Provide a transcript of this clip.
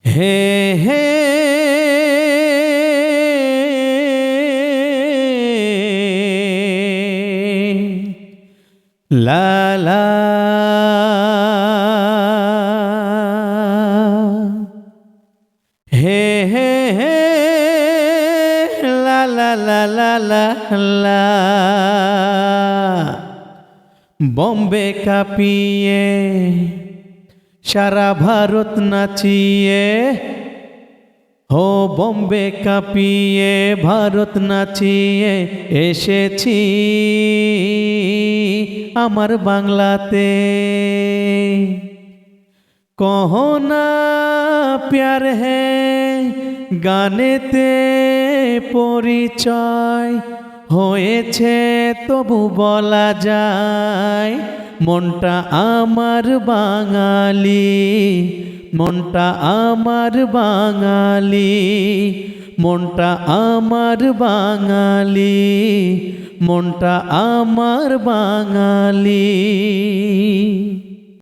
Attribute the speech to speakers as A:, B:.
A: হে হে লা লা হে হে হে লা লা লা লা লা লা বম্বে কাঁপিয়ে সারা ভারত নাচিয়ে হো বম্বে কাঁপিয়ে ভারত নাচিয়ে এসেছি আমার বাংলাতে। কহো না প্যার হে গানেতে পরিচয় হয়েছে তবু বলা যায় মনটা আমার বাঙালি, মনটা আমার বাঙালি, মনটা আমার বাঙালি, মনটা আমার বাঙালি।